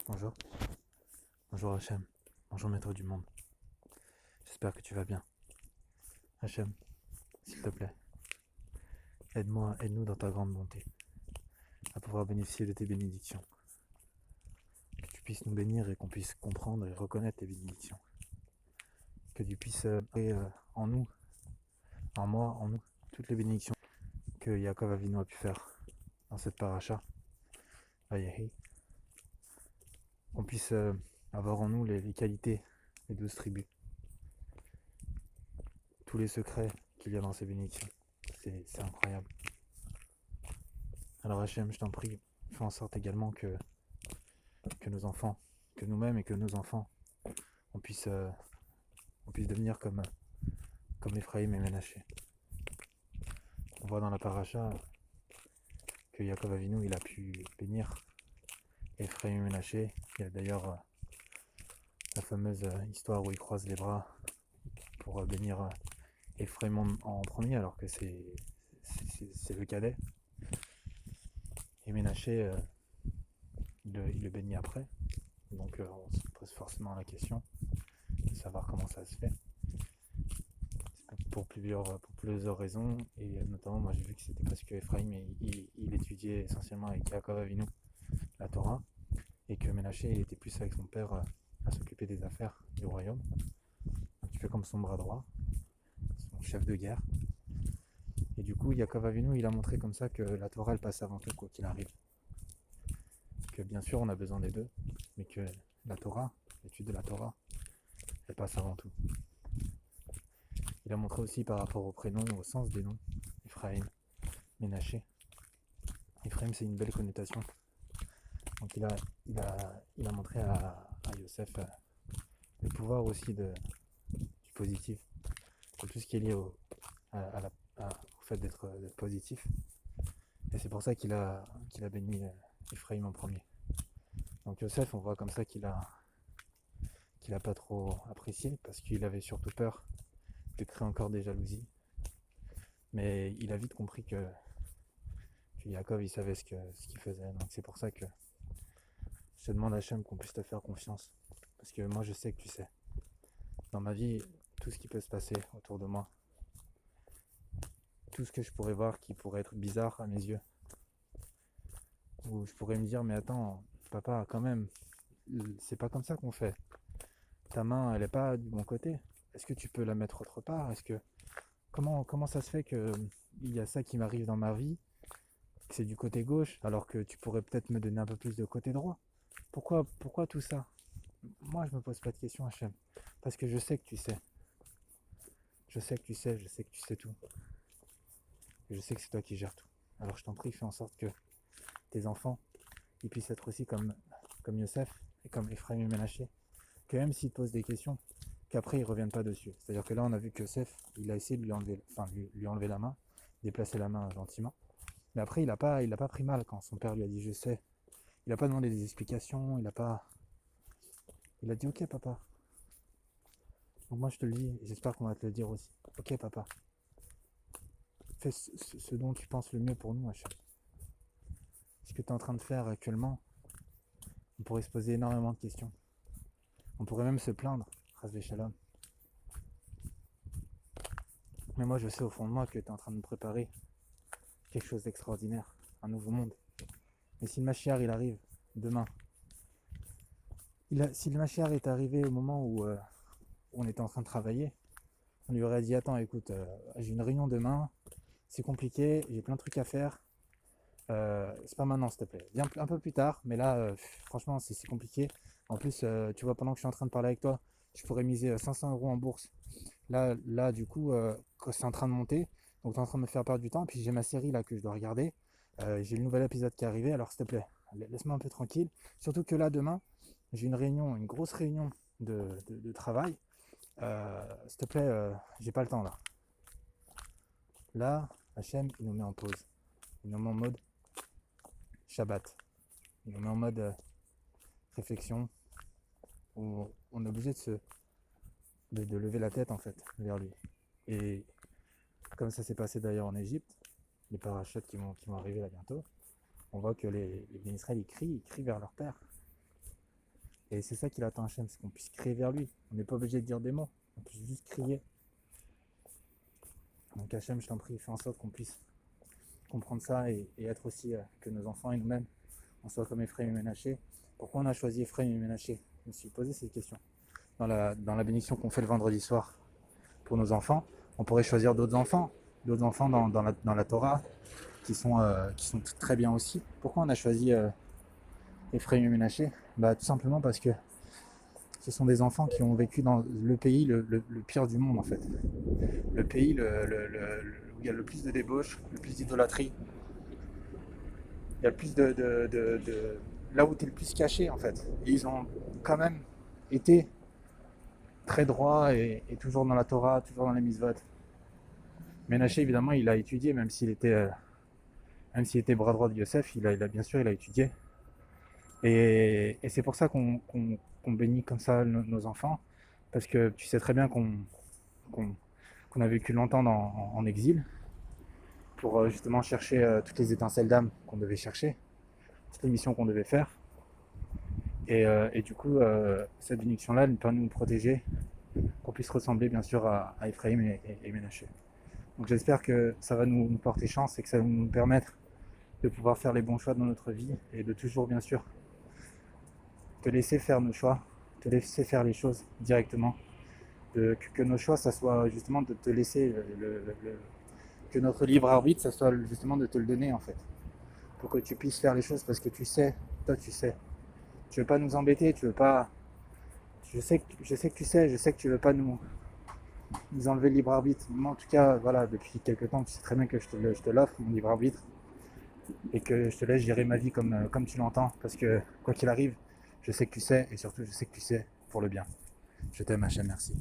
Bonjour, bonjour Hachem, bonjour maître du monde. J'espère que tu vas bien. Hachem, s'il te plaît, aide-nous dans ta grande bonté, à pouvoir bénéficier de tes bénédictions. Que tu puisses nous bénir et qu'on puisse comprendre et reconnaître tes bénédictions. Que tu puisses créer en nous, en moi, en nous, toutes les bénédictions que Yaakov Avinu a pu faire dans cette paracha, Vayehi. Qu'on puisse avoir en nous les qualités des 12 tribus. Tous les secrets qu'il y a dans ces bénédictions. C'est incroyable. Alors Hachem, je t'en prie, fais en sorte également que nos enfants, que nous-mêmes et que nos enfants, on puisse devenir comme Ephraïm et Ménaché. On voit dans la paracha que Yaakov Avinu, il a pu bénir Ephraïm et Ménaché. Il y a d'ailleurs la fameuse histoire où il croise les bras pour bénir Ephraïm en premier, alors que c'est le cadet. Et Ménaché, il le bénit après. Donc on se pose forcément la question de savoir comment ça se fait. Pour plusieurs raisons, et notamment moi j'ai vu que c'était parce que Ephraïm il étudiait essentiellement avec Yaakov Avinu la Torah, et que Ménaché il était plus avec son père à s'occuper des affaires du royaume, un petit peu comme son bras droit, son chef de guerre. Et du coup Yaakov Avinu il a montré comme ça que la Torah elle passe avant tout quoi qu'il arrive, que bien sûr on a besoin des deux, mais que la Torah, l'étude de la Torah, elle passe avant tout. Il a montré aussi par rapport au prénom, au sens des noms, Ephraïm, Ménaché. Ephraïm, c'est une belle connotation. Donc il a montré à Yosef le pouvoir aussi du positif, de tout ce qui est lié au fait d'être positif. Et c'est pour ça qu'il a béni Ephraïm en premier. Donc Yosef, on voit comme ça qu'il a pas trop apprécié, parce qu'il avait surtout peur de créer encore des jalousies. Mais il a vite compris que Yaakov il savait ce qu'il faisait. Donc c'est pour ça que je te demande Hachem qu'on puisse te faire confiance. Parce que moi je sais que tu sais. Dans ma vie, tout ce qui peut se passer autour de moi, tout ce que je pourrais voir qui pourrait être bizarre à mes yeux, où je pourrais me dire mais attends, papa, quand même, c'est pas comme ça qu'on fait. Ta main, elle est pas du bon côté. Est-ce que tu peux la mettre autre part? Comment ça se fait que il y a ça qui m'arrive dans ma vie, que c'est du côté gauche, alors que tu pourrais peut-être me donner un peu plus de côté droit? Pourquoi tout ça? Moi, je me pose pas de questions, Hachem, parce que je sais que tu sais. Je sais que tu sais tout. Et je sais que c'est toi qui gères tout. Alors je t'en prie, fais en sorte que tes enfants ils puissent être aussi comme Yosef et comme Ephraim et Ménaché, que même s'ils te posent des questions, qu'après ils reviennent pas dessus. C'est-à-dire que là on a vu que Yosef, il a essayé de lui enlever la main, déplacer la main gentiment, mais après il a pas pris mal quand son père lui a dit je sais. Il a pas demandé des explications, il a dit ok papa. Donc moi je te le dis, et j'espère qu'on va te le dire aussi. Ok papa, fais ce dont tu penses le mieux pour nous, Hachem. Ce que tu es en train de faire actuellement, on pourrait se poser énormément de questions. On pourrait même se plaindre, Chas Shalom. Mais moi je sais au fond de moi que tu es en train de me préparer quelque chose d'extraordinaire, un nouveau monde. Mais si le Mashiach il arrive demain, si le Mashiach est arrivé au moment où on était en train de travailler, on lui aurait dit attends écoute, j'ai une réunion demain, c'est compliqué, j'ai plein de trucs à faire, c'est pas maintenant s'il te plaît, viens un peu plus tard, mais là franchement c'est compliqué. En plus tu vois, pendant que je suis en train de parler avec toi, je pourrais miser 500 € en bourse. Là du coup c'est en train de monter, donc tu es en train de me faire perdre du temps, et puis j'ai ma série là que je dois regarder, j'ai le nouvel épisode qui est arrivé, alors s'il te plaît laisse-moi un peu tranquille, surtout que là demain j'ai une grosse réunion de travail, s'il te plaît j'ai pas le temps là. Là Hachem il nous met en pause, il nous met en mode Shabbat, il nous met en mode réflexion, où on est obligé de lever la tête en fait vers lui. Et comme ça s'est passé d'ailleurs en Égypte, les parachutes qui vont arriver là bientôt, on voit que les Israël ils crient vers leur père. Et c'est ça qu'il attend Hachem, c'est qu'on puisse crier vers lui. On n'est pas obligé de dire des mots, on peut juste crier. Donc Hachem, je t'en prie, fais en sorte qu'on puisse comprendre ça et être aussi que nos enfants et nous-mêmes, on soit comme Ephraim et Ménaché. Pourquoi on a choisi Ephraim et Ménaché? Je me suis posé cette question. Dans la bénédiction qu'on fait le vendredi soir pour nos enfants, on pourrait choisir d'autres enfants dans la Torah qui sont très bien aussi. Pourquoi on a choisi Ephraim et Ménaché? Tout simplement parce que ce sont des enfants qui ont vécu dans le pays le pire du monde en fait. Le pays où il y a le plus de débauche, le plus d'idolâtrie, il y a le plus là où tu es le plus caché en fait. Et ils ont quand même été très droits et toujours dans la Torah, toujours dans les mitzvot. Ménaché évidemment il a étudié même s'il était bras droit de Yosef, bien sûr il a étudié. Et c'est pour ça qu'on bénit comme ça nos enfants, parce que tu sais très bien qu'on qu'on a vécu longtemps en exil, pour justement chercher toutes les étincelles d'âme qu'on devait chercher, toutes les missions qu'on devait faire. Et du coup, cette bénédiction-là nous permet de nous protéger, qu'on puisse ressembler bien sûr à Ephraim et Ménaché. Donc j'espère que ça va nous porter chance et que ça va nous permettre de pouvoir faire les bons choix dans notre vie et de toujours bien sûr te laisser faire nos choix, te laisser faire les choses directement. Que nos choix, ça soit justement de te laisser que notre libre arbitre, ça soit justement de te le donner en fait, pour que tu puisses faire les choses parce que tu sais, toi tu sais. Tu veux pas nous embêter, tu veux pas. Je sais que tu sais, je sais que tu veux pas nous enlever le libre arbitre. Moi en tout cas, voilà, depuis quelques temps, tu sais très bien que je te l'offre, mon libre arbitre, et que je te laisse gérer ma vie comme tu l'entends, parce que quoi qu'il arrive, je sais que tu sais, et surtout je sais que tu sais pour le bien. Je t'aime, Hachem, merci.